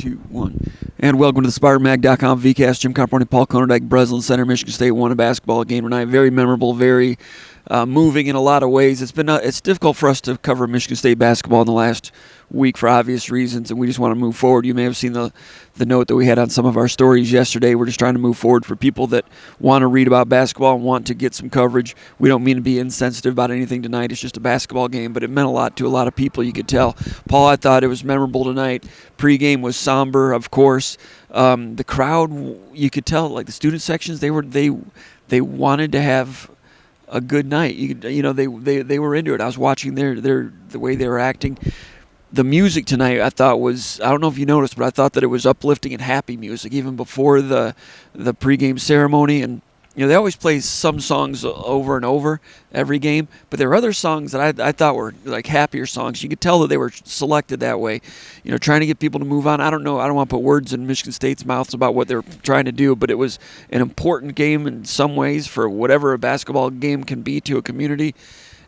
2, 1. And welcome to the SpartanMag.com VCast. Jim Comparoni, Paul Konyndyk, Breslin Center, Michigan State won a basketball game tonight. Very memorable, very moving in a lot of ways. It's difficult for us to cover Michigan State basketball in the last week for obvious reasons, and we just want to move forward. You may have seen the note that we had on some of our stories yesterday. We're just trying to move forward for people that want to read about basketball and want to get some coverage. We don't mean to be insensitive about anything tonight. It's just a basketball game, but it meant a lot to a lot of people, you could tell. Paul, I thought it was memorable tonight. Pre-game was somber, of course. The crowd, you could tell, like the student sections, they wanted to have a good night. You know, they were into it. I was watching the way they were acting. The music tonight, I thought was, I don't know if you noticed, but I thought that it was uplifting and happy music even before the pregame ceremony. And you know, they always play some songs over and over every game, but there were other songs that I thought were like happier songs. You could tell that they were selected that way, you know, trying to get people to move on. I don't know. I don't want to put words in Michigan State's mouths about what they're trying to do, but it was an important game in some ways for whatever a basketball game can be to a community.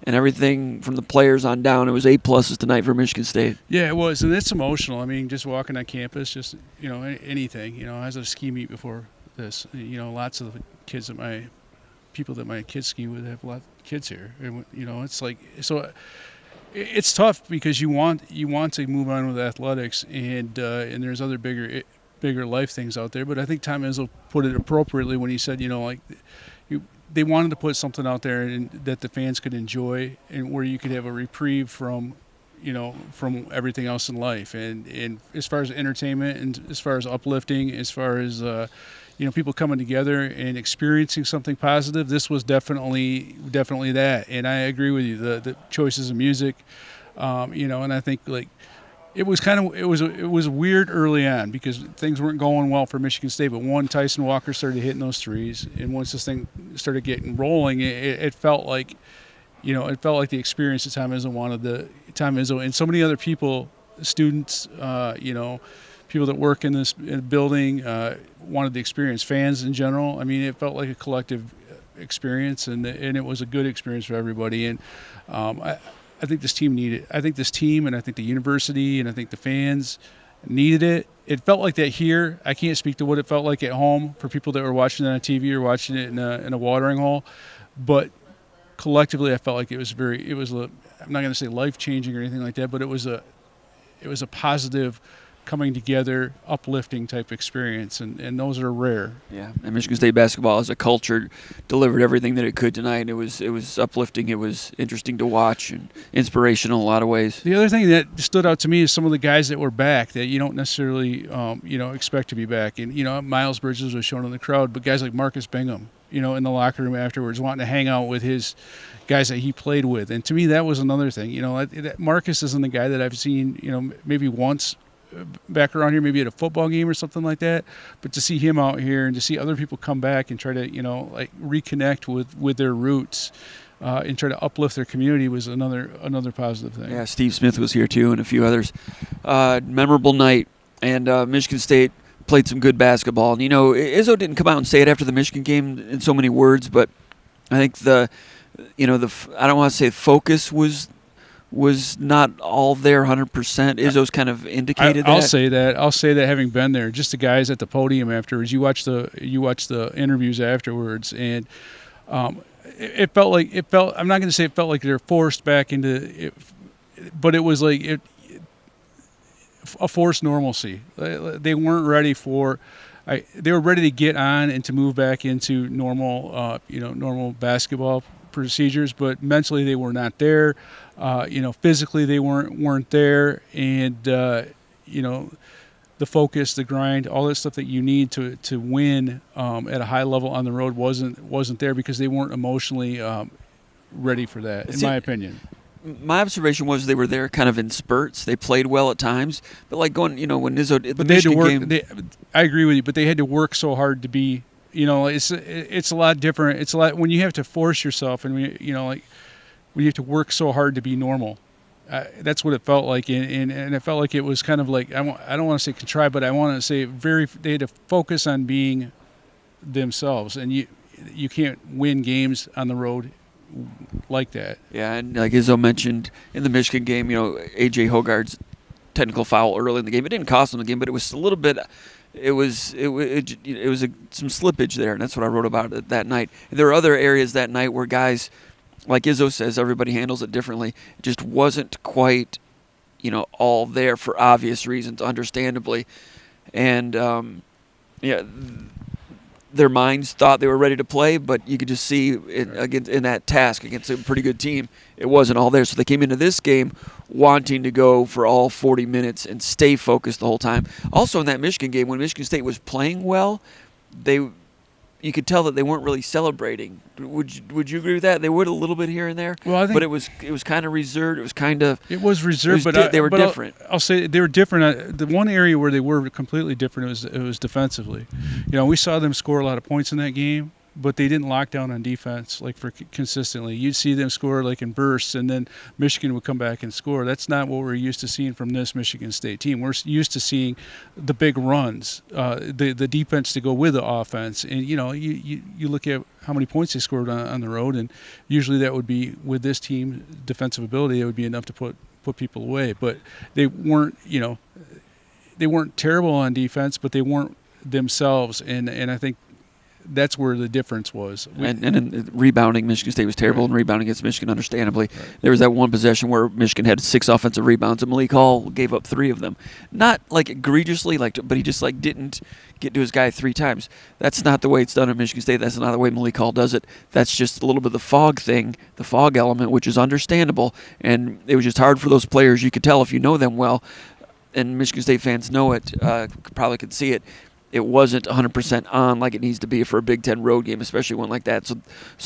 And everything from the players on down, it was A+ tonight for Michigan State. Yeah, it was, and it's emotional. I mean, just walking on campus, just, you know, anything. You know, I was at a ski meet before this. You know, lots of the kids that my kids ski with have a lot of kids here. And, you know, it's like, so it's tough because you want to move on with athletics, and there's other bigger life things out there. But I think Tom Izzo put it appropriately when he said, you know, like, they wanted to put something out there and that the fans could enjoy, and where you could have a reprieve from, you know, from everything else in life. And as far as entertainment and as far as uplifting, as far as, you know, people coming together and experiencing something positive, this was definitely that. And I agree with you, the choices of music, you know, and I think like, it was weird early on because things weren't going well for Michigan State. But once Tyson Walker started hitting those threes, and once this thing started getting rolling, it felt like, you know, the experience that Tom Izzo and so many other people, students, you know, people that work in this building, wanted the experience. Fans in general. I mean, it felt like a collective experience, and it was a good experience for everybody. And I think this team needed it. I think this team, and I think the university, and I think the fans needed it. It felt like that here. I can't speak to what it felt like at home for people that were watching it on TV or watching it in a watering hole. But collectively, I felt like it was I'm not going to say life-changing or anything like that, but it was a positive, coming together, uplifting type experience, and those are rare. Yeah, and Michigan State basketball as a culture delivered everything that it could tonight. It was uplifting. It was interesting to watch and inspirational in a lot of ways. The other thing that stood out to me is some of the guys that were back that you don't necessarily you know, expect to be back. And you know, Miles Bridges was shown in the crowd, but guys like Marcus Bingham, you know, in the locker room afterwards, wanting to hang out with his guys that he played with. And to me, that was another thing. You know, Marcus isn't the guy that I've seen, you know, maybe once back around here, maybe at a football game or something like that, but to see him out here and to see other people come back and try to, you know, like reconnect with their roots and try to uplift their community was another positive thing. Yeah, Steve Smith was here too, and a few others. Memorable night, and Michigan State played some good basketball. And you know, Izzo didn't come out and say it after the Michigan game in so many words, but I think I don't want to say focus was not all there 100%. Izzo's kind of indicated that. I'll say that having been there, just the guys at the podium afterwards. You watch the interviews afterwards, and it felt. I'm not going to say it felt like they're forced back into it, but it was like a forced normalcy. They weren't ready for. They were ready to get on and to move back into normal, normal basketball procedures, but mentally they were not there. You know, physically they weren't there, and you know, the focus, the grind, all that stuff that you need to win at a high level on the road wasn't there because they weren't emotionally ready for that, in my opinion. My observation was they were there kind of in spurts. They played well at times, but like when Izzo, but they had to work. I agree with you, but they had to work so hard to be. You know, it's a lot different. It's a lot when you have to force yourself, and when you have to work so hard to be normal. That's what it felt like, and it felt like it was kind of like I don't want to say contrived, but I want to say they had to focus on being themselves, and you can't win games on the road like that. Yeah, and like Izzo mentioned in the Michigan game, you know, A.J. Hogarth's technical foul early in the game. It didn't cost them the game, but it was a little bit. It was some slippage there, and that's what I wrote about it that night. There were other areas that night where guys, like Izzo says, everybody handles it differently. It just wasn't quite, all there for obvious reasons, understandably, and their minds thought they were ready to play, but you could just see in that task against a pretty good team, it wasn't all there. So they came into this game wanting to go for all 40 minutes and stay focused the whole time. Also in that Michigan game, when Michigan State was playing well, you could tell that they weren't really celebrating. Would you agree with that? They would a little bit here and there, but it was kind of reserved. It was reserved, but they were different. I'll say they were different. The one area where they were completely different it was defensively. We saw them score a lot of points in that game, but they didn't lock down on defense consistently. You'd see them score in bursts, and then Michigan would come back and score. That's not what we're used to seeing from this Michigan State team. We're used to seeing the big runs, the defense to go with the offense. And you look at how many points they scored on the road, and usually that would be, with this team, defensive ability, it would be enough to put people away. But they weren't terrible on defense, but they weren't themselves, and I think that's where the difference was. And in rebounding, Michigan State was terrible in rebounding against Michigan, understandably. There was that one possession where Michigan had 6 offensive rebounds, and Malik Hall gave up 3 of them. Not egregiously, but he just didn't get to his guy 3 times. That's not the way it's done at Michigan State. That's not the way Malik Hall does it. That's just a little bit of the fog thing, the fog element, which is understandable. And it was just hard for those players. You could tell if you know them well, and Michigan State fans know it, probably could see it. It wasn't 100% on like it needs to be for a Big Ten road game, especially one like that. So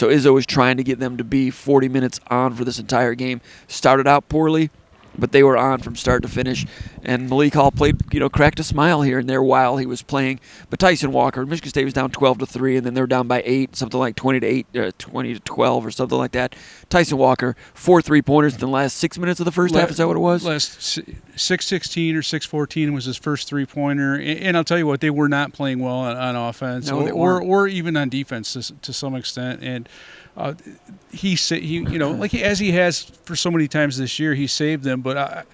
Izzo was trying to get them to be 40 minutes on for this entire game. Started out poorly, but they were on from start to finish. And Malik Hall played, cracked a smile here and there while he was playing. But Tyson Walker, Michigan State was down 12-3, and then they were down by 8, something like 20-8, 20-12, or something like that. Tyson Walker, 4 3-pointers in the last 6 minutes of the first half. Is that what it was? Last 6-16 or 6-14 was his first 3-pointer. And I'll tell you what, they were not playing well on offense, or even on defense to some extent. And as he has for so many times this year, he saved them. But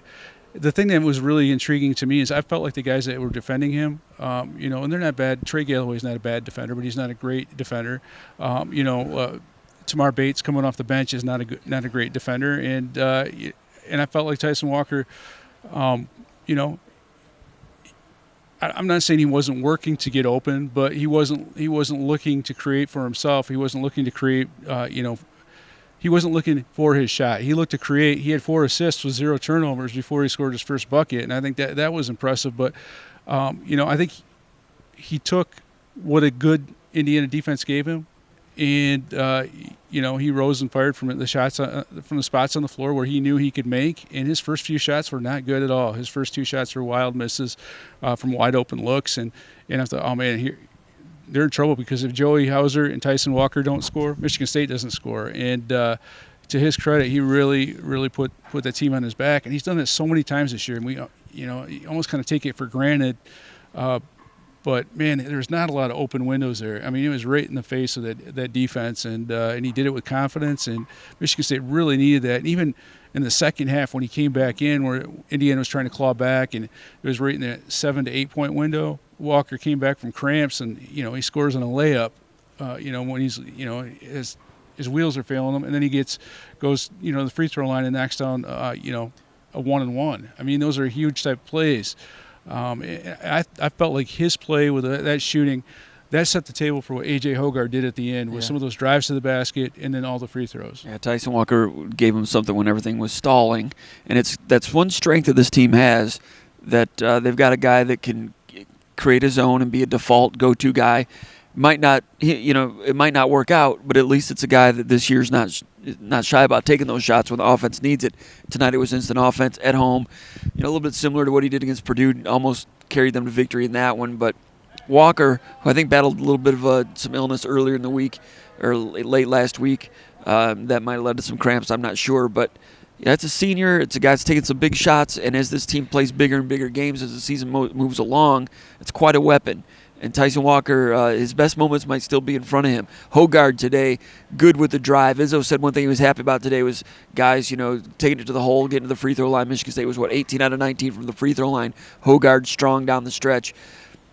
the thing that was really intriguing to me is I felt like the guys that were defending him, and they're not bad. Trey Galloway's not a bad defender, but he's not a great defender. Tamar Bates coming off the bench is not a great defender, and I felt like Tyson Walker, I'm not saying he wasn't working to get open, but he wasn't looking to create for himself. He wasn't looking to create, he wasn't looking for his shot. He looked to create. He had 4 assists with 0 turnovers before he scored his first bucket, and I think that was impressive. But, I think he took what a good Indiana defense gave him, and, he rose and fired from the shots, from the spots on the floor where he knew he could make, and his first few shots were not good at all. His first 2 shots were wild misses from wide open looks, and I thought, oh man, they're in trouble, because if Joey Hauser and Tyson Walker don't score, Michigan State doesn't score. And to his credit, he really, really put that team on his back, and he's done this so many times this year, and we, you almost kind of take it for granted. But man, there's not a lot of open windows there. I mean, it was right in the face of that defense, and he did it with confidence. And Michigan State really needed that. And even in the second half, when he came back in, where Indiana was trying to claw back, and it was right in that 7 to 8 point window, Walker came back from cramps, and he scores on a layup. When he's his wheels are failing him, and then he goes the free throw line and knocks down a 1-and-1. I mean, those are huge type plays. I felt like his play with that shooting, that set the table for what A.J. Hogarth did at the end with some of those drives to the basket and then all the free throws. Yeah, Tyson Walker gave him something when everything was stalling, and that's one strength that this team has, that they've got a guy that can create his own and be a default go-to guy. It might not work out, but at least it's a guy that this year's not shy about taking those shots when the offense needs it. Tonight it was instant offense at home, a little bit similar to what he did against Purdue, almost carried them to victory in that one. But Walker, who I think battled a little bit of some illness earlier in the week, or late last week, that might have led to some cramps, I'm not sure. But yeah, it's a senior. It's a guy that's taking some big shots, and as this team plays bigger and bigger games as the season moves along, it's quite a weapon. And Tyson Walker, his best moments might still be in front of him. Hogard today, good with the drive. Izzo said one thing he was happy about today was guys, taking it to the hole, getting to the free throw line. Michigan State was, 18 out of 19 from the free throw line. Hogard strong down the stretch.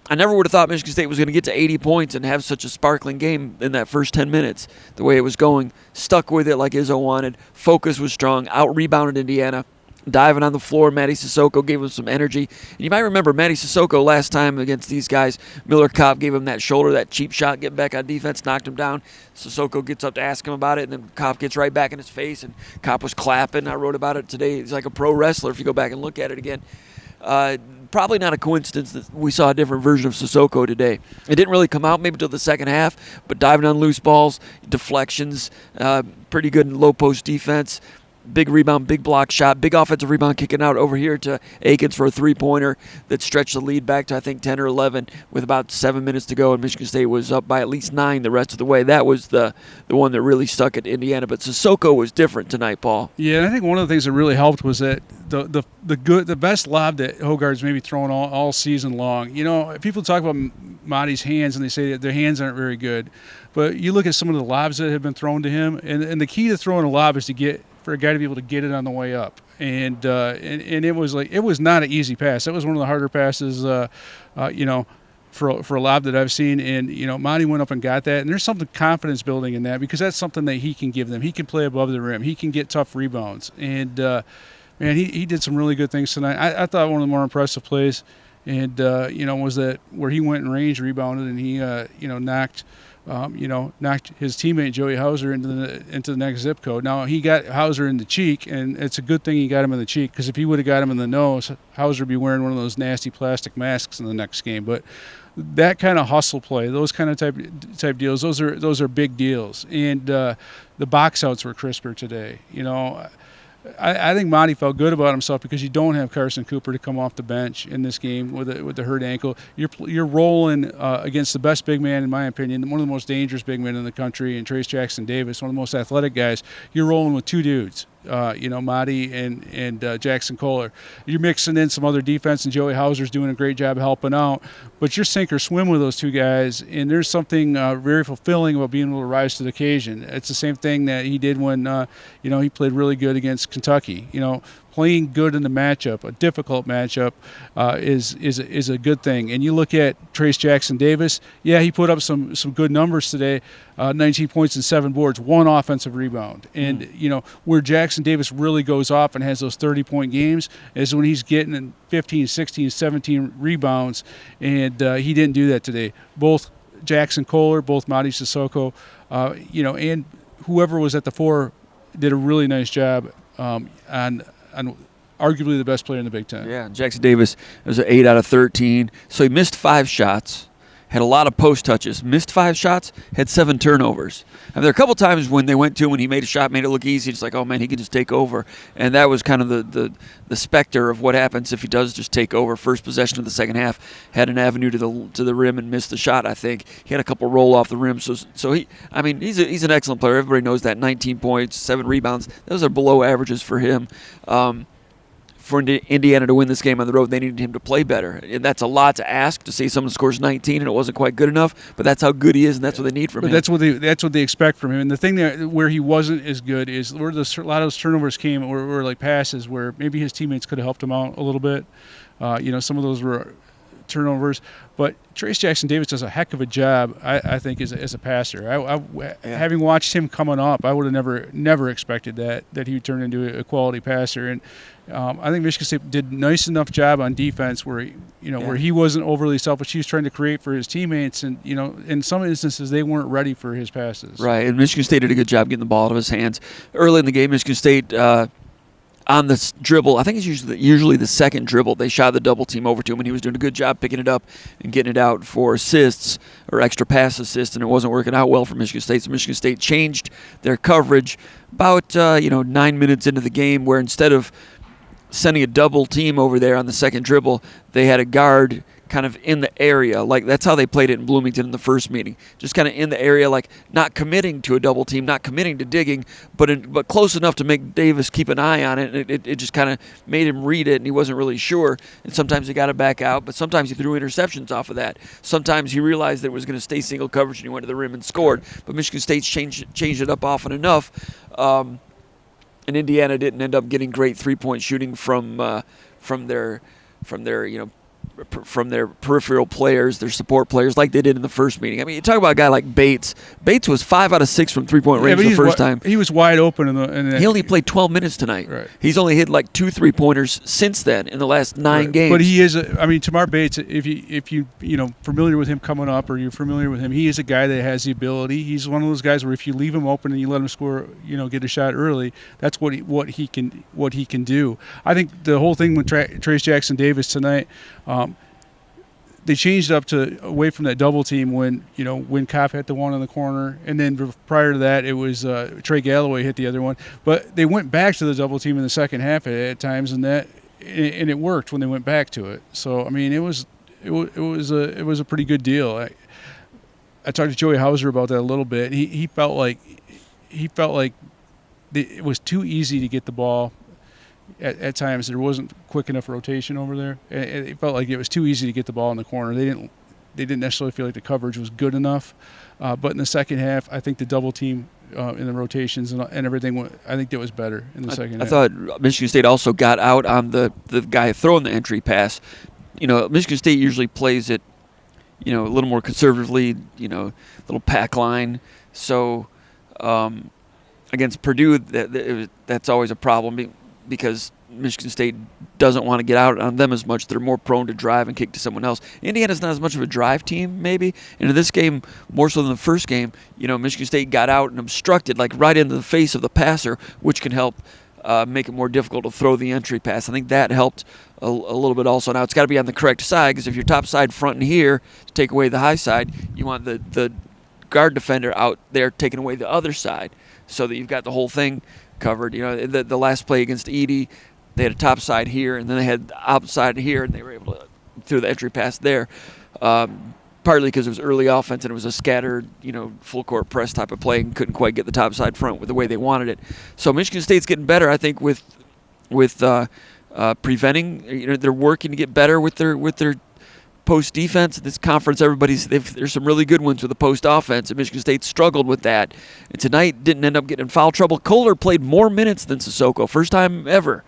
I never would have thought Michigan State was going to get to 80 points and have such a sparkling game in that first 10 minutes. The way it was going, stuck with it like Izzo wanted. Focus was strong, out-rebounded Indiana. Diving on the floor, Matty Sissoko gave him some energy. And you might remember Matty Sissoko last time against these guys. Miller Kopp gave him that shoulder, that cheap shot, getting back on defense, knocked him down. Sissoko gets up to ask him about it, and then Kopp gets right back in his face, and Kopp was clapping. I wrote about it today. He's like a pro wrestler if you go back and look at it again. Probably not a coincidence that we saw a different version of Sissoko today. It didn't really come out maybe until the second half, but diving on loose balls, deflections, pretty good low post defense. Big rebound, big block shot, big offensive rebound kicking out over here to Akins for a three-pointer that stretched the lead back to, I think, 10 or 11 with about 7 minutes to go, and Michigan State was up by at least 9 the rest of the way. That was the one that really stuck at Indiana. But Sissoko was different tonight, Paul. Yeah, and I think one of the things that really helped was that the best lob that Hogard's maybe thrown all season long. People talk about Marty's hands, and they say that their hands aren't very good. But you look at some of the lobs that have been thrown to him, and the key to throwing a lob is for a guy to be able to get it on the way up, and it was not an easy pass. That was one of the harder passes, for a lob that I've seen. And Monty went up and got that, and there's something confidence building in that because that's something that he can give them. He can play above the rim. He can get tough rebounds, and man, he did some really good things tonight. I thought one of the more impressive plays, and was that where he went in range, rebounded, and he knocked his teammate Joey Hauser into the next zip code. Now he got Hauser in the cheek, and it's a good thing he got him in the cheek because if he would have got him in the nose, Hauser would be wearing one of those nasty plastic masks in the next game. But that kind of hustle play, those kind of type deals, those are big deals. And the box outs were crisper today. I think Monty felt good about himself because you don't have Carson Cooper to come off the bench in this game with the hurt ankle. You're rolling against the best big man, in my opinion, one of the most dangerous big men in the country, and Trace Jackson Davis, one of the most athletic guys. You're rolling with two dudes, Monty and Jackson Kohler. You're mixing in some other defense, and Joey Hauser's doing a great job helping out. But you're sink or swim with those two guys, and there's something very fulfilling about being able to rise to the occasion. It's the same thing that he did when he played really good against Kentucky. Playing good in the matchup, a difficult matchup, is a good thing. And you look at Trace Jackson Davis. Yeah, he put up some good numbers today, 19 points and 7 boards, 1 offensive rebound. And where Jackson Davis really goes off and has those 30-point games is when he's getting 15, 16, 17 rebounds, and he didn't do that today. Both Jackson Kohler, both Mady Sissoko, and whoever was at the 4 did a really nice job on arguably the best player in the Big Ten. Yeah, Jackson Davis was an 8 out of 13. So he missed 5 shots, had a lot of post touches, missed 5 shots, had 7 turnovers. I mean, there are a couple times when they went to him when he made a shot, made it look easy. It's like, oh, man, he can just take over. And that was kind of the specter of what happens if he does just take over. First possession of the second half, had an avenue to the rim and missed the shot, I think. He had a couple roll off the rim. So he's an excellent player. Everybody knows that. 19 points, 7 rebounds. Those are below averages for him. For Indiana to win this game on the road, they needed him to play better. And that's a lot to ask, to say someone scores 19 and it wasn't quite good enough, but that's how good he is, and that's what they need from him. That's what they expect from him. And the thing where he wasn't as good is where a lot of those turnovers came were like passes where maybe his teammates could have helped him out a little bit. Some of those were turnovers, but Trace Jackson Davis does a heck of a job, I think, as a passer. Having watched him coming up, I would have never expected that he would turn into a quality passer. And I think Michigan State did a nice enough job on defense where he wasn't overly selfish. He was trying to create for his teammates, and in some instances they weren't ready for his passes. Right, and Michigan State did a good job getting the ball out of his hands early in the game. Michigan State. On this dribble, I think it's usually the second dribble, they shot the double team over to him, and he was doing a good job picking it up and getting it out for assists or extra pass assists, and it wasn't working out well for Michigan State. So Michigan State changed their coverage about 9 minutes into the game, where instead of sending a double team over there on the second dribble, they had a guard kind of in the area. Like that's how they played it in Bloomington in the first meeting. Just kind of in the area, like not committing to a double team, not committing to digging, but close enough to make Davis keep an eye on it. And it just kind of made him read it, and he wasn't really sure. And sometimes he got it back out, but sometimes he threw interceptions off of that. Sometimes he realized that it was going to stay single coverage, and he went to the rim and scored. But Michigan State changed it up often enough. And Indiana didn't end up getting great 3-point shooting from their peripheral players, their support players, like they did in the first meeting. I mean, you talk about a guy like Bates. Bates was 5 out of 6 from 3-point range the first time. He was wide open. He only played 12 minutes tonight. Right. He's only hit like 2 3-pointers since then in the last 9 games. But he is, Tamar Bates, if you familiar with him coming up, or you're familiar with him, he is a guy that has the ability. He's one of those guys where if you leave him open and you let him score, get a shot early, that's what he can do. I think the whole thing with Trace Jackson Davis tonight. They changed up to away from that double team when Kopp hit the one in the corner, and then prior to that it was Trey Galloway hit the other one. But they went back to the double team in the second half at times, and it worked when they went back to it. So I mean, it was a pretty good deal. I talked to Joey Hauser about that a little bit. He felt like it was too easy to get the ball. At times there wasn't quick enough rotation over there. It felt like it was too easy to get the ball in the corner. They didn't necessarily feel like the coverage was good enough. But in the second half, I think the double team in the rotations and everything, I think that was better in the second half. I thought Michigan State also got out on the guy throwing the entry pass. Michigan State usually plays it, a little more conservatively, little pack line. So against Purdue, that's always a problem. Because Michigan State doesn't want to get out on them as much. They're more prone to drive and kick to someone else. Indiana's not as much of a drive team, maybe. And in this game, more so than the first game, Michigan State got out and obstructed, like right into the face of the passer, which can help make it more difficult to throw the entry pass. I think that helped a little bit also. Now, it's got to be on the correct side, because if you're top side front and here to take away the high side, you want the guard defender out there taking away the other side so that you've got the whole thing covered. The last play against Edey, they had a top side here, and then they had the outside here, and they were able to throw the entry pass there. Partly because it was early offense and it was a scattered, full court press type of play, and couldn't quite get the top side front with the way they wanted it. So Michigan State's getting better, I think, with preventing. They're working to get better with their post defense. This conference, there's some really good ones with the post offense, and Michigan State struggled with that. And tonight didn't end up getting in foul trouble. Kohler played more minutes than Sissoko, first time ever.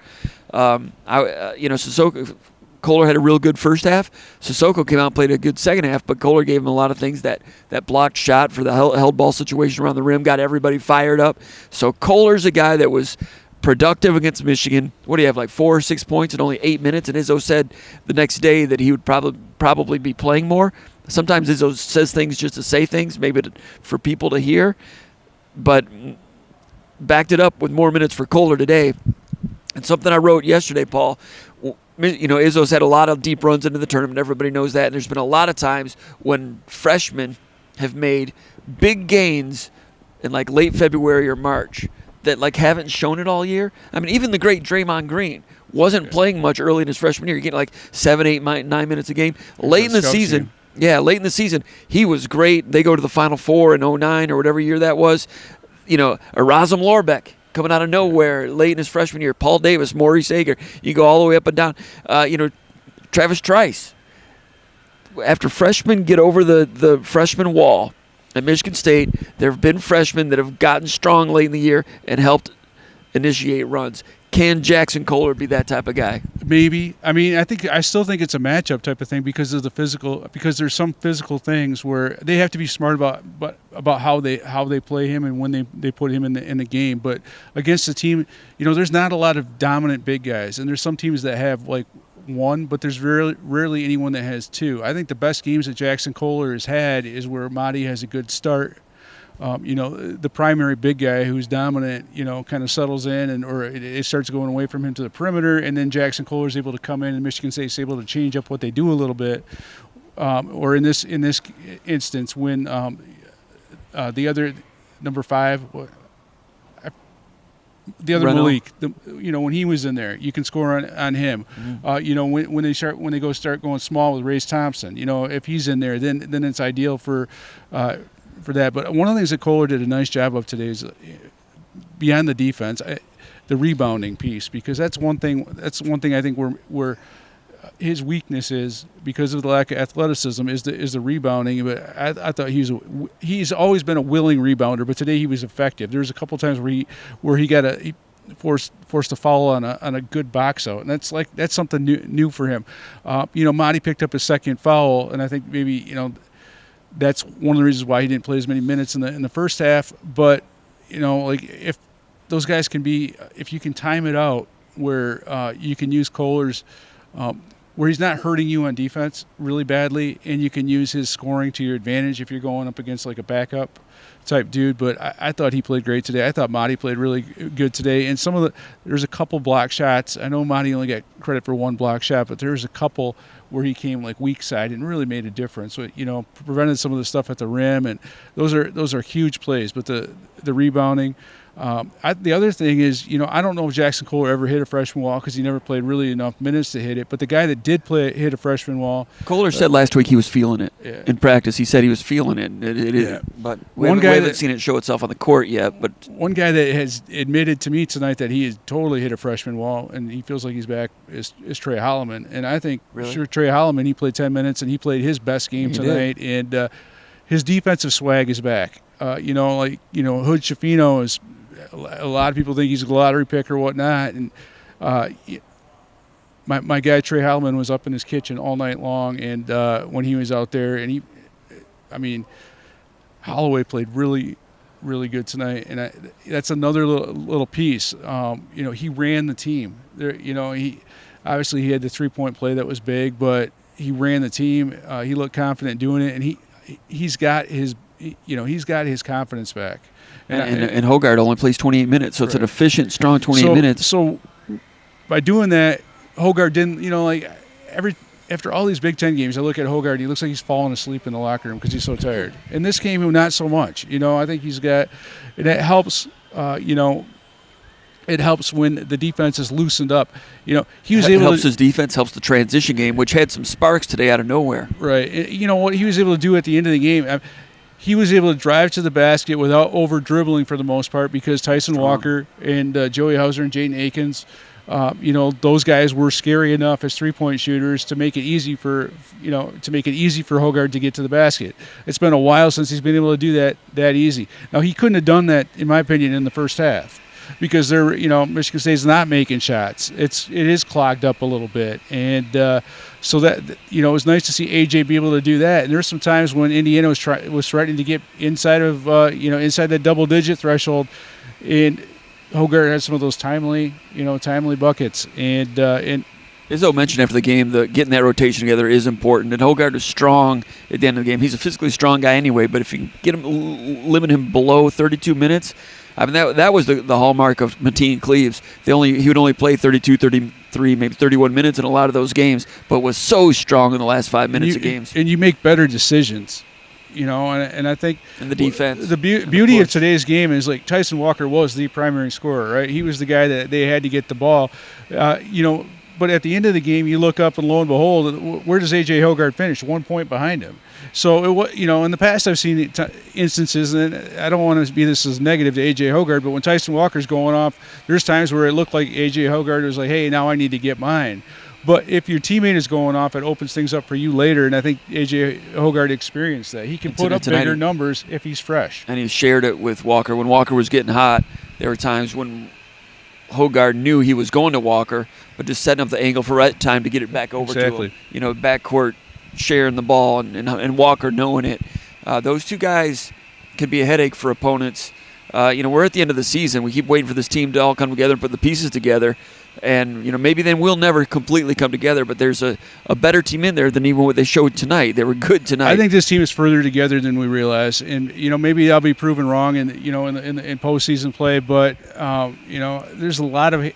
Sissoko, Kohler had a real good first half. Sissoko came out and played a good second half, but Kohler gave him a lot of things. That blocked shot for the held ball situation around the rim got everybody fired up. So Kohler's a guy that was productive against Michigan. What do you have, like 4 or 6 points in only 8 minutes? And Izzo said the next day that he would probably be playing more. Sometimes Izzo says things just to say things, maybe for people to hear, but backed it up with more minutes for Kohler today. And something I wrote yesterday, Paul, Izzo's had a lot of deep runs into the tournament. Everybody knows that. And there's been a lot of times when freshmen have made big gains in like late February or March that like haven't shown it all year. I mean, even the great Draymond Green wasn't playing much early in his freshman year. You're getting like 7, 8, 9 minutes a game. Late in the season, he was great. They go to the Final Four in 2009 or whatever year that was. Erasm Lorbeck coming out of nowhere late in his freshman year. Paul Davis, Maurice Ager. You go all the way up and down. Travis Trice. After freshmen get over the freshman wall at Michigan State, there have been freshmen that have gotten strong late in the year and helped initiate runs. Can Jackson Kohler be that type of guy? Maybe. I mean, I still think it's a matchup type of thing because there's some physical things where they have to be smart about how they play him and when they put him in the game. But against the team, there's not a lot of dominant big guys, and there's some teams that have like one, but there's rarely anyone that has two. I think the best games that Jackson Kohler has had is where Madi has a good start. The primary big guy who's dominant, kind of settles in or it starts going away from him to the perimeter, and then Jackson Kohler's able to come in and Michigan State's able to change up what they do a little bit. Or in this instance, when the other number 5, the other Renault. Malik, when he was in there, you can score on him. Mm-hmm. When they start going small with Race Thompson, if he's in there, then it's ideal for that. But one of the things that Kohler did a nice job of today is beyond the defense, the rebounding piece, because that's one thing I think where his weakness is, because of the lack of athleticism, is the rebounding. But I thought he's always been a willing rebounder, but today he was effective. There's a couple times where he got forced a foul on a good box out, and that's something new for him. Monty picked up his second foul, and I think maybe that's one of the reasons why he didn't play as many minutes in the first half. But if those guys if you can time it out where you can use Kohler's, where he's not hurting you on defense really badly, and you can use his scoring to your advantage if you're going up against like a backup type dude. But I thought he played great today. I thought Monty played really good today. And there's a couple block shots. I know Monty only got credit for one block shot, but there's a couple where he came like weak side and really made a difference. So, prevented some of the stuff at the rim, and those are huge plays. But the rebounding. The other thing is, I don't know if Jackson Kohler ever hit a freshman wall because he never played really enough minutes to hit it. But the guy that did hit a freshman wall. Kohler said last week he was feeling it in practice. He said he was feeling it. But we haven't seen it show itself on the court yet. But one guy that has admitted to me tonight that he has totally hit a freshman wall and he feels like he's back is Trey Holloman. And I think sure Trey Holloman, he played 10 minutes and he played his best game tonight. And his defensive swag is back. Hood Schifino is. A lot of people think he's a lottery pick or whatnot, and my guy Trey Holloman was up in his kitchen all night long, and when he was out there, and Holloway played really, really good tonight, and that's another little piece. He ran the team. He obviously he had the 3-point play that was big, but he ran the team. He looked confident doing it, and he's got his confidence back. And Hogard only plays 28 minutes, so it's an efficient, strong 28 minutes. So by doing that, Hogard didn't, after all these Big Ten games, I look at Hogard, and he looks like he's falling asleep in the locker room because he's so tired. In this game, not so much. I think he's got, and it helps, it helps when the defense is loosened up. He was able to. Helps his defense, helps the transition game, which had some sparks today out of nowhere. Right. What he was able to do at the end of the game, he was able to drive to the basket without over-dribbling for the most part because Tyson Walker and Joey Hauser and Jaden Akins, those guys were scary enough as three-point shooters to make it easy for Hogard to get to the basket. It's been a while since he's been able to do that easy. Now, he couldn't have done that, in my opinion, in the first half because Michigan State's not making shots. It is clogged up a little bit, and so that it was nice to see AJ be able to do that. And there's some times when Indiana was threatening to get inside of inside that double-digit threshold, and Hogard had some of those timely buckets. And Izzo mentioned after the game that getting that rotation together is important. And Hogard is strong at the end of the game. He's a physically strong guy anyway, but if you can limit him below 32 minutes. That was the hallmark of Mateen Cleaves. He would only play 32, 33, maybe 31 minutes in a lot of those games, but was so strong in the last 5 minutes of games. And you make better decisions, and I think in the defense. The beauty of today's game is like Tyson Walker was the primary scorer, right? He was the guy that they had to get the ball, But at the end of the game, you look up and lo and behold, where does A.J. Hogard finish? 1 point behind him. So, in the past I've seen instances, and I don't want to be this as negative to A.J. Hogard, but when Tyson Walker's going off, there's times where it looked like A.J. Hogard was like, hey, now I need to get mine. But if your teammate is going off, it opens things up for you later, and I think A.J. Hogard experienced that. He can put up bigger numbers if he's fresh. And he shared it with Walker. When Walker was getting hot, there were times when Hogard knew he was going to Walker, but just setting up the angle for right time to get it back over to him. Backcourt sharing the ball and Walker knowing it. Those two guys could be a headache for opponents. We're at the end of the season. We keep waiting for this team to all come together and put the pieces together. And, maybe then we'll never completely come together, but there's a better team in there than even what they showed tonight. They were good tonight. I think this team is further together than we realize. And, maybe I'll be proven wrong in postseason play, but, there's a lot of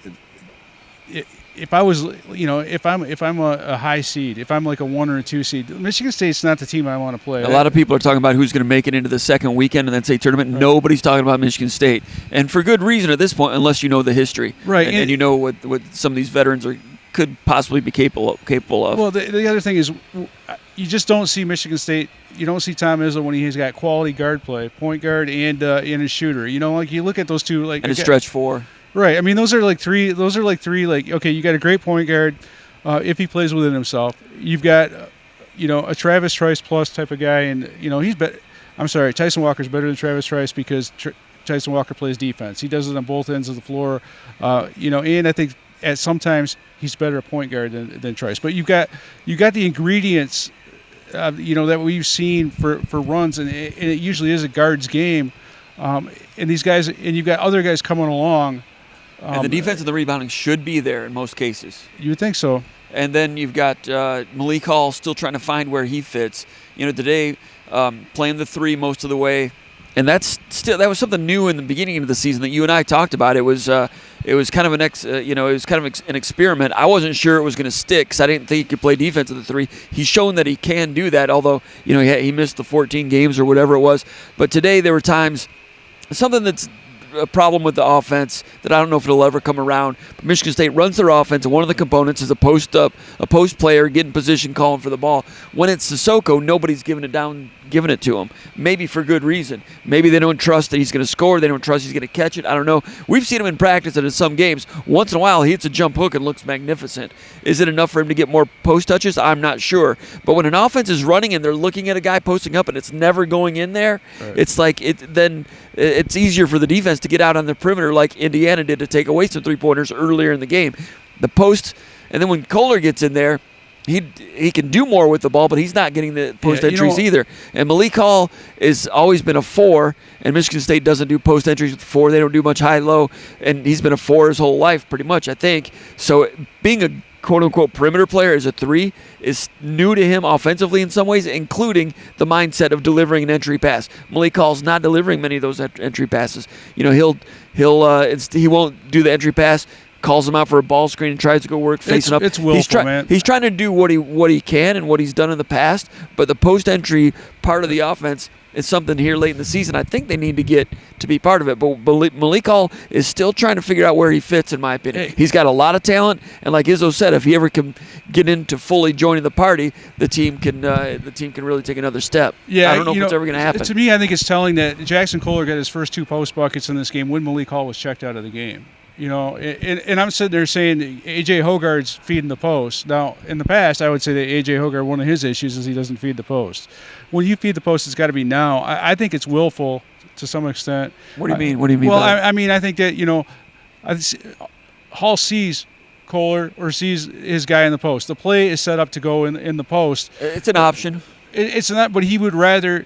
if I was, if I'm a high seed, if I'm like a 1 or a 2 seed, Michigan State's not the team I want to play. A lot of people are talking about who's going to make it into the second weekend and then say tournament. Right. Nobody's talking about Michigan State, and for good reason at this point, unless you know the history, Right, and you know what some of these veterans could possibly be capable of. Well, the other thing is, you just don't see Michigan State. You don't see Tom Izzo when he's got quality guard play, point guard and a shooter. Like you look at those two, like and a stretch four. Right. I mean, those are like three. Like, okay, you got a great point guard if he plays within himself. You've got, a Travis Trice plus type of guy, and he's better. I'm sorry, Tyson Walker's better than Travis Trice because Tyson Walker plays defense. He does it on both ends of the floor. And I think at sometimes he's better at point guard than Trice. But you got the ingredients, that we've seen for runs, and it usually is a guard's game. And these guys, and you've got other guys coming along. And the defense and the rebounding should be there in most cases. You would think so. And then you've got Malik Hall still trying to find where he fits. Today playing the three most of the way, and that was something new in the beginning of the season that you and I talked about. It was kind of an experiment. I wasn't sure it was going to stick because I didn't think he could play defense at the three. He's shown that he can do that, although he missed the 14 games or whatever it was. But today there were times, something that's a problem with the offense that I don't know if it'll ever come around. But Michigan State runs their offense, and one of the components is a post player getting position, calling for the ball. When it's Sissoko, nobody's giving it to him. Maybe for good reason. Maybe they don't trust that he's going to score. They don't trust he's going to catch it. I don't know. We've seen him in practice and in some games. Once in a while, he hits a jump hook and looks magnificent. Is it enough for him to get more post touches? I'm not sure. But when an offense is running and they're looking at a guy posting up and it's never going in there, right. It's like then it's easier for the defense to get out on the perimeter like Indiana did to take away some three-pointers earlier in the game. The post, and then when Kohler gets in there, he can do more with the ball, but he's not getting the post entries either. And Malik Hall has always been a 4, and Michigan State doesn't do post entries with 4. They don't do much high-low, and he's been a 4 his whole life pretty much, I think. So being a quote-unquote perimeter player as a 3 is new to him offensively in some ways, including the mindset of delivering an entry pass. Malik Hall's not delivering many of those entry passes. He won't do the entry pass, calls him out for a ball screen and tries to go work facing up. It's willful, man. He's trying to do what he can and what he's done in the past, but the post-entry part of the offense is something here late in the season I think they need to get to be part of it. But Malik Hall is still trying to figure out where he fits, in my opinion. He's got a lot of talent, and like Izzo said, if he ever can get into fully joining the party, the team can really take another step. Yeah, I don't know if it's ever going to happen. To me, I think it's telling that Jackson Kohler got his first 2 post buckets in this game when Malik Hall was checked out of the game. And I'm sitting there saying A.J. Hogarth's feeding the post. Now, in the past, I would say that A.J. Hogarth, one of his issues is he doesn't feed the post. When you feed the post, it's got to be now. I think it's willful to some extent. What do you mean? What do you mean? Well, I mean, I think that, Hall sees Kohler or sees his guy in the post. The play is set up to go in the post. It's an option. It's not, but he would rather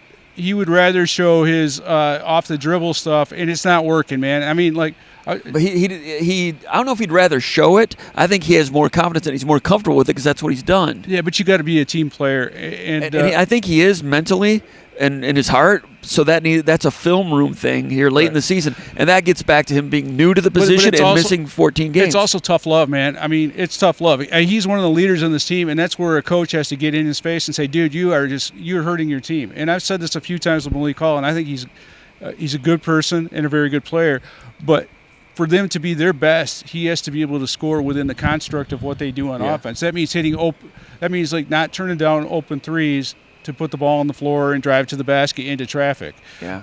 show his off the dribble stuff, and it's not working, man. I mean, like. But he I don't know if he'd rather show it. I think he has more confidence and he's more comfortable with it because that's what he's done. Yeah, but you got to be a team player, and I think he is mentally and in his heart. So that's a film room thing here late in the season, and that gets back to him being new to the position and missing 14 games. It's also tough love, man. I mean, it's tough love. He's one of the leaders on this team, and that's where a coach has to get in his face and say, "Dude, you're hurting your team." And I've said this a few times with Malik Hall, and I think he's a good person and a very good player, but for them to be their best, he has to be able to score within the construct of what they do on offense. That means that means like not turning down open threes to put the ball on the floor and drive to the basket into traffic. Yeah.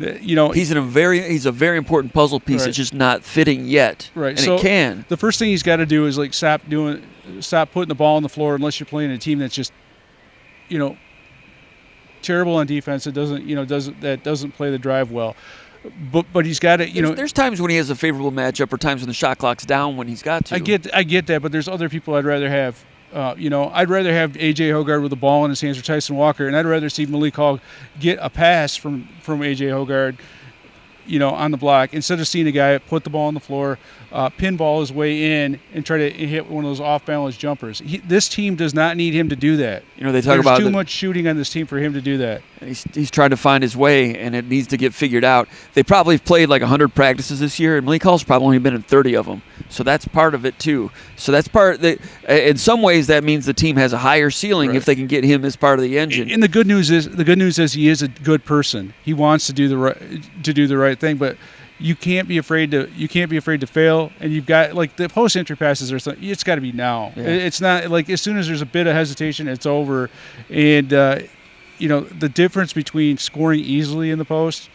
He's a very important puzzle piece. Right. It's just not fitting yet. Right. And so it can. The first thing he's got to do is like stop putting the ball on the floor unless you're playing a team that's just, terrible on defense. That doesn't play the drive well. But he's got to, There's times when he has a favorable matchup, or times when the shot clock's down when he's got to. I get that, but there's other people I'd rather have. I'd rather have A.J. Hogarth with the ball in his hands or Tyson Walker, and I'd rather see Malik Hall get a pass from A.J. Hogarth, on the block, instead of seeing a guy put the ball on the floor, pinball his way in and try to hit one of those off-balance jumpers. This team does not need him to do that. They talk about too much shooting on this team for him to do that. He's trying to find his way, and it needs to get figured out. They probably have played like 100 practices this year, and Malik Hall's probably only been in 30 of them. So that's part of it too. So that's part. In some ways, that means the team has a higher ceiling if they can get him as part of the engine. And the good news is he is a good person. He wants to do the right thing, but you can't be afraid to fail. And you've got like the post entry passes or something. It's got to be now. Yeah. It's not like as soon as there's a bit of hesitation, it's over. And the difference between scoring easily in the post,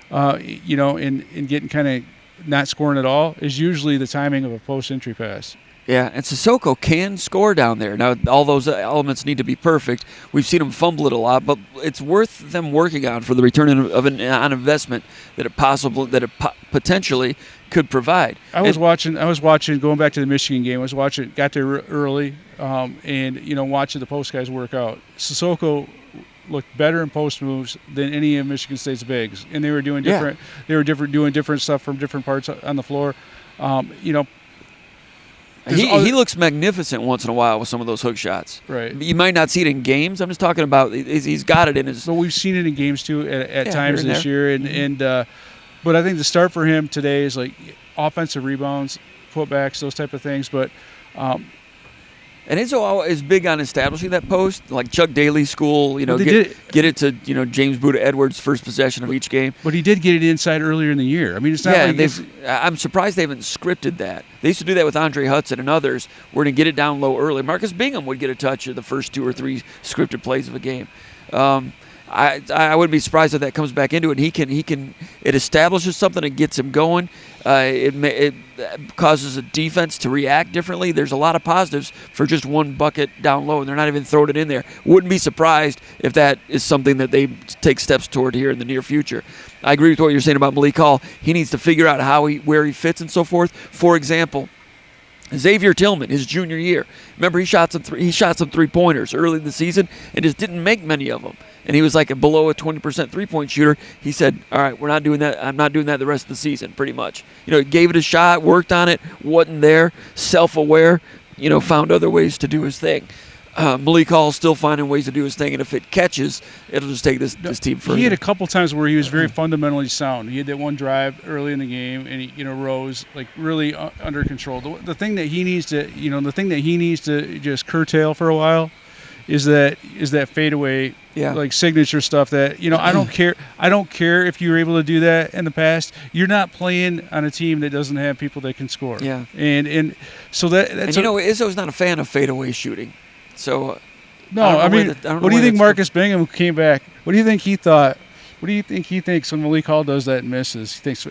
and getting kind of not scoring at all is usually the timing of a post entry pass. Yeah, and Sissoko can score down there. Now, all those elements need to be perfect. We've seen him fumble it a lot, but it's worth them working on for the return on investment that it potentially could provide. I was watching going back to the Michigan game. Got there early, and watching the post guys work out. Sissoko looked better in post moves than any of Michigan State's bigs, and they were doing different. Yeah. They were doing different stuff from different parts on the floor. He looks magnificent once in a while with some of those hook shots. Right. You might not see it in games. I'm just talking about he's got it in his. But we've seen it in games too at times this year, but I think the start for him today is like offensive rebounds, putbacks, those type of things. But and Izzo is big on establishing that post, like Chuck Daly's school. Get it to James Buddha Edwards' first possession of each game. But he did get it inside earlier in the year. I mean, it's not I'm surprised they haven't scripted that. They used to do that with Andre Hudson and others. We're going to get it down low early. Marcus Bingham would get a touch of the first 2 or 3 scripted plays of a game. I wouldn't be surprised if that comes back into it. It establishes something and gets him going. It causes a defense to react differently. There's a lot of positives for just one bucket down low, and they're not even throwing it in there. Wouldn't be surprised if that is something that they take steps toward here in the near future. I agree with what you're saying about Malik Hall. He needs to figure out where he fits and so forth. For example, Xavier Tillman, his junior year. Remember, he shot some 3-pointers early in the season and just didn't make many of them. And he was like below a 20% 3-point shooter. He said, all right, we're not doing that. I'm not doing that the rest of the season, pretty much. Gave it a shot, worked on it, wasn't there, self-aware, found other ways to do his thing. Malik Hall's still finding ways to do his thing, and if it catches, it'll just take this team further. He had a couple times where he was very fundamentally sound. He had that one drive early in the game, and he rose like really under control. The thing that he needs to just curtail for a while is that fadeaway, like signature stuff. That I don't care if you were able to do that in the past. You're not playing on a team that doesn't have people that can score. Yeah, and so that's Izzo's not a fan of fadeaway shooting. So, no, I mean, what do you think Marcus Bingham came back? What do you think he thought? What do you think he thinks when Malik Hall does that and misses? He thinks,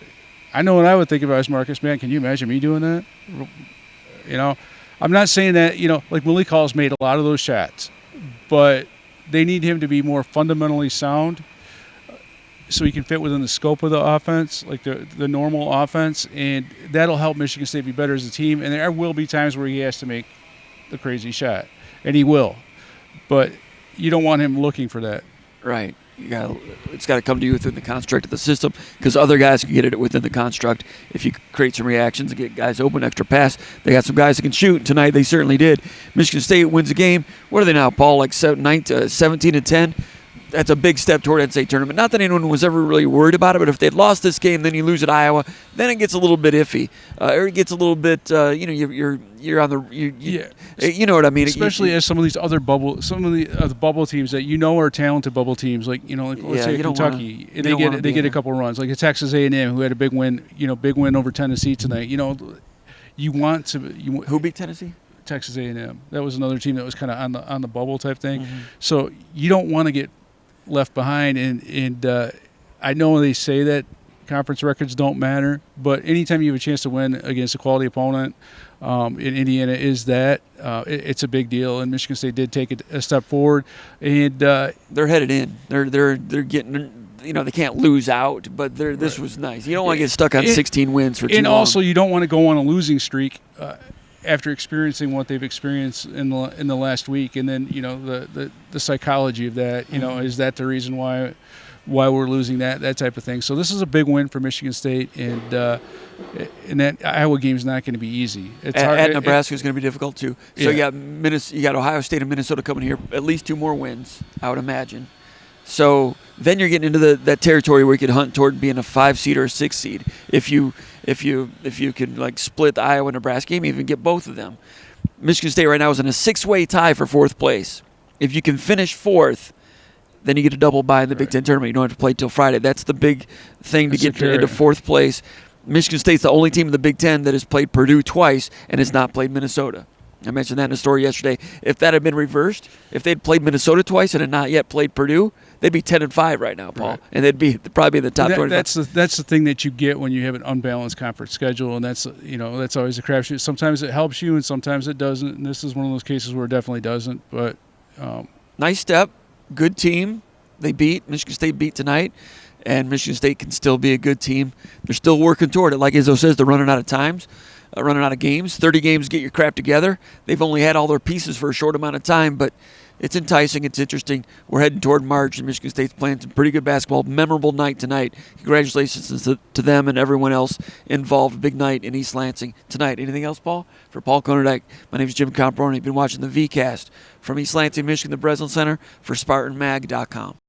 I know what I would think if I was Marcus. Man, can you imagine me doing that? I'm not saying that, like Malik Hall's made a lot of those shots, but they need him to be more fundamentally sound so he can fit within the scope of the offense, like the normal offense, and that'll help Michigan State be better as a team. And there will be times where he has to make the crazy shot. And he will, but you don't want him looking for that. Right. It's got to come to you within the construct of the system, because other guys can get it within the construct. If you create some reactions and get guys open, extra pass, they got some guys that can shoot. Tonight they certainly did. Michigan State wins the game. What are they now, Paul? Like 17-10. That's a big step toward NCAA tournament. Not that anyone was ever really worried about it, but if they'd lost this game, then you lose at Iowa, then it gets a little bit iffy, or it gets a little bit, you're on the, you know what I mean. Especially as some of these other bubble teams that are talented bubble teams, like let's say Kentucky, they get a couple runs, like a Texas A&M who had a big win, over Tennessee tonight. You want to. Who beat Tennessee? Texas A&M. That was another team that was kind of on the bubble type thing. Mm-hmm. So you don't want to get left behind, and I know they say that conference records don't matter, but anytime you have a chance to win against a quality opponent in Indiana, it's a big deal. And Michigan State did take a step forward, and they're headed in. They're getting. They can't lose out, but this was nice. You don't want to get stuck on 16 wins for too long. And also, you don't want to go on a losing streak after experiencing what they've experienced in the last week. And then the psychology of that. Is that the reason why why we're losing, that type of thing. So this is a big win for Michigan State, and that Iowa game is not going to be easy. It's hard. At Nebraska is going to be difficult too. So Yeah. you got Ohio State and Minnesota coming here. At least 2 more wins, I would imagine. So then you're getting into that territory where you could hunt toward being a 5 seed or a 6 seed. If you could like split the Iowa Nebraska game, even get both of them. Michigan State right now is in a 6-way tie for 4th place. If you can finish 4th, then you get a double bye in the Big Ten tournament. You don't have to play till Friday. That's the big thing to get into 4th place. Michigan State's the only team in the Big Ten that has played Purdue twice and has not played Minnesota. I mentioned that in a story yesterday. If that had been reversed, if they'd played Minnesota twice and had not yet played Purdue, they'd be 10-5 right now, Paul, and they'd be probably in the top 25. That's the thing that you get when you have an unbalanced conference schedule, and that's always a crapshoot. Sometimes it helps you, and sometimes it doesn't. And this is one of those cases where it definitely doesn't. But nice step, good team. Michigan State beat tonight, and Michigan State can still be a good team. They're still working toward it. Like Izzo says, they're running out of times. Running out of games. 30 games, get your crap together. They've only had all their pieces for a short amount of time, but it's enticing. It's interesting. We're heading toward March, and Michigan State's playing some pretty good basketball. Memorable night tonight. Congratulations to them and everyone else involved. Big night in East Lansing tonight. Anything else, Paul? For Paul Konyndyk, my name is Jim Comparoni. You've been watching the VCast from East Lansing, Michigan, the Breslin Center for SpartanMag.com.